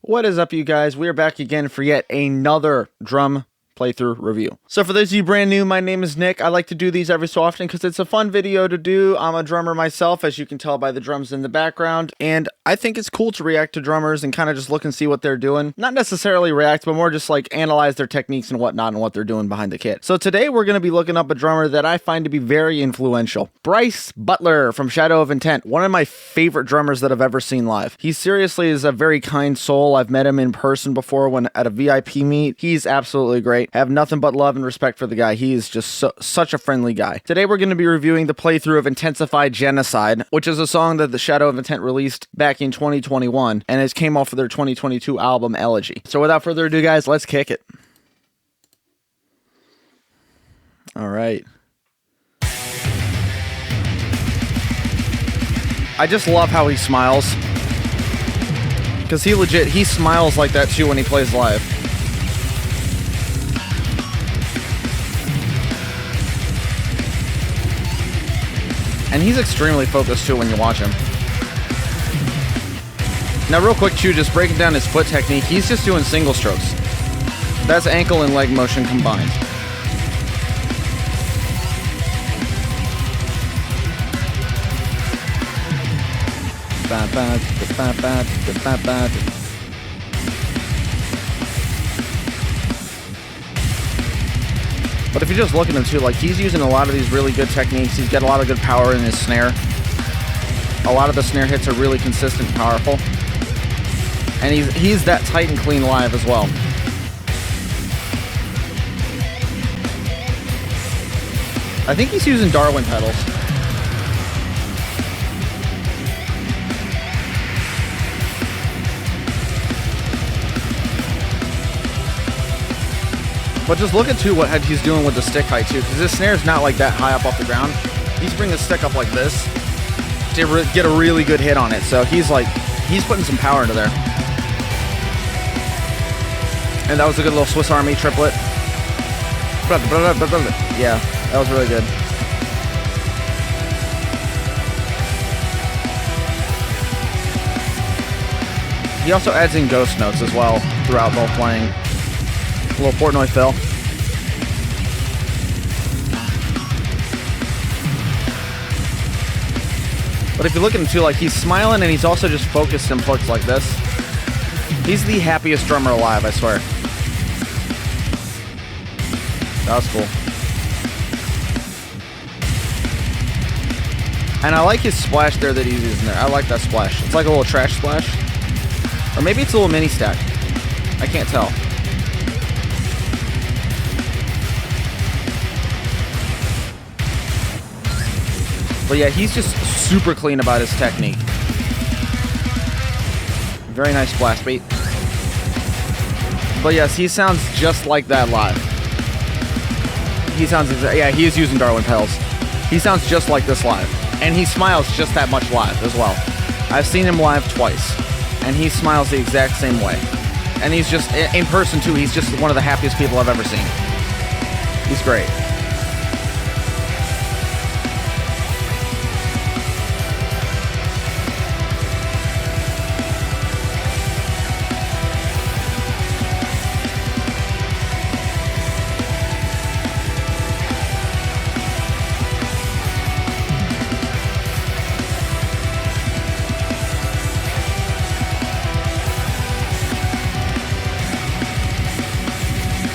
What is up, you guys? We are back again for yet another drum playthrough review. So for those of you brand new, my name is Nick. I like to do these every so often because it's a fun video to do. I'm a drummer myself, as you can tell by the drums in the background, and I think it's cool to react to drummers and kind of just look and see what they're doing. Not necessarily react, but more just like analyze their techniques and whatnot and what they're doing behind the kit. So today we're going to be looking up a drummer that I find to be very influential. Bryce Butler from Shadow of Intent, one of my favorite drummers that I've ever seen live. He seriously is a very kind soul. I've met him in person before when at a VIP meet. He's absolutely great. I have nothing but love and respect for the guy. He is just such a friendly guy. Today we're going to be reviewing the playthrough of Intensified Genocide, which is a song that the Shadow of Intent released back in 2021, and it came off of their 2022 album Elegy. So without further ado, guys, let's kick it. All right. I just love how he smiles, because he smiles like that too when he plays live. And he's extremely focused too when you watch him. Now real quick too, just breaking down his foot technique, he's just doing single strokes. That's ankle and leg motion combined. But if you just look at him too, like he's using a lot of these really good techniques. He's got a lot of good power in his snare. A lot of the snare hits are really consistent and powerful. And he's that tight and clean live as well. I think he's using Darwin pedals. But just look at too what he's doing with the stick height too, because his snare's not like that high up off the ground. He's bringing the stick up like this to get a really good hit on it. So he's putting some power into there. And that was a good little Swiss Army triplet. Yeah, that was really good. He also adds in ghost notes as well throughout while playing. A little Portnoy fill. But if you look at him too, like he's smiling and he's also just focused and focused like this. He's the happiest drummer alive, I swear. That was cool. And I like his splash there that he's using there. I like that splash. It's like a little trash splash. Or maybe it's a little mini stack. I can't tell. But yeah, he's just super clean about his technique. Very nice blast beat. But yes, he sounds just like that live. He sounds yeah, he is using Darwin pedals. He sounds just like this live. And he smiles just that much live as well. I've seen him live twice, and he smiles the exact same way. And he's just, in person too, he's just one of the happiest people I've ever seen. He's great.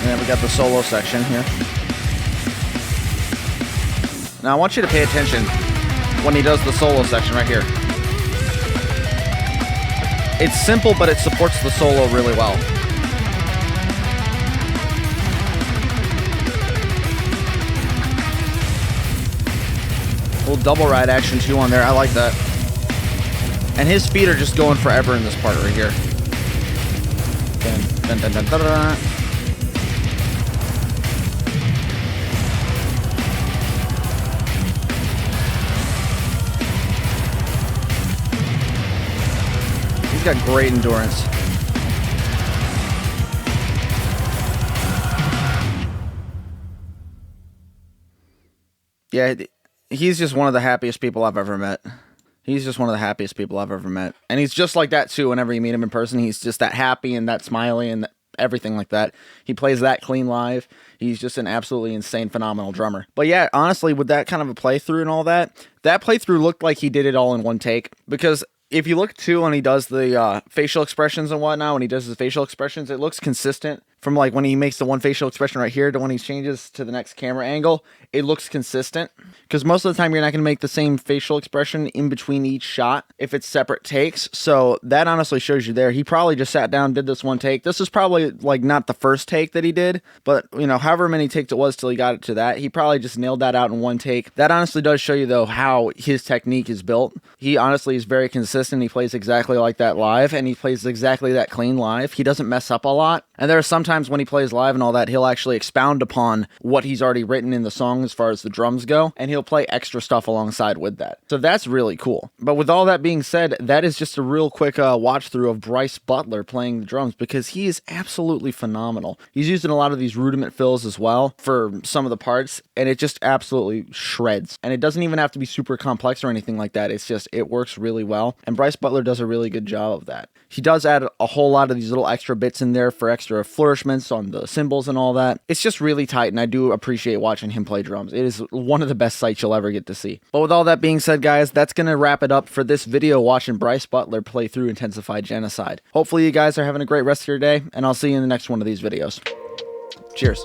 And then we got the solo section here. Now I want you to pay attention when he does the solo section right here. It's simple, but it supports the solo really well. A little double ride action too on there. I like that. And his feet are just going forever in this part right here. Dun, dun, dun, dun, dun, dun. He's got great endurance. Yeah, he's just one of the happiest people I've ever met. He's just one of the happiest people I've ever met. And he's just like that too whenever you meet him in person. He's just that happy and that smiley and everything like that. He plays that clean live. He's just an absolutely insane, phenomenal drummer. But yeah, honestly, with that kind of a playthrough and all that, that playthrough looked like he did it all in one take. Because if you look too when he does the facial expressions and whatnot, when he does his facial expressions, it looks consistent. From like when he makes the one facial expression right here to when he changes to the next camera angle, it looks consistent. Because most of the time you're not going to make the same facial expression in between each shot if it's separate takes. So that honestly shows you there. He probably just sat down, did this one take. This is probably like not the first take that he did, but you know, however many takes it was till he got it to that, he probably just nailed that out in one take. That honestly does show you though how his technique is built. He honestly is very consistent. He plays exactly like that live, and he plays exactly that clean live. He doesn't mess up a lot. And there are sometimes when he plays live and all that, he'll actually expound upon what he's already written in the song as far as the drums go, and he'll play extra stuff alongside with that. So that's really cool. But with all that being said, that is just a real quick watch through of Bryce Butler playing the drums, because he is absolutely phenomenal. He's using a lot of these rudiment fills as well for some of the parts, and it just absolutely shreds. And it doesn't even have to be super complex or anything like that. It's just, it works really well. And Bryce Butler does a really good job of that. He does add a whole lot of these little extra bits in there for extra flourishments on the cymbals and all that. It's just really tight, and I do appreciate watching him play drums. It is one of the best sights you'll ever get to see. But with all that being said, guys, that's going to wrap it up for this video watching Bryce Butler play through Intensified Genocide. Hopefully you guys are having a great rest of your day, and I'll see you in the next one of these videos. Cheers.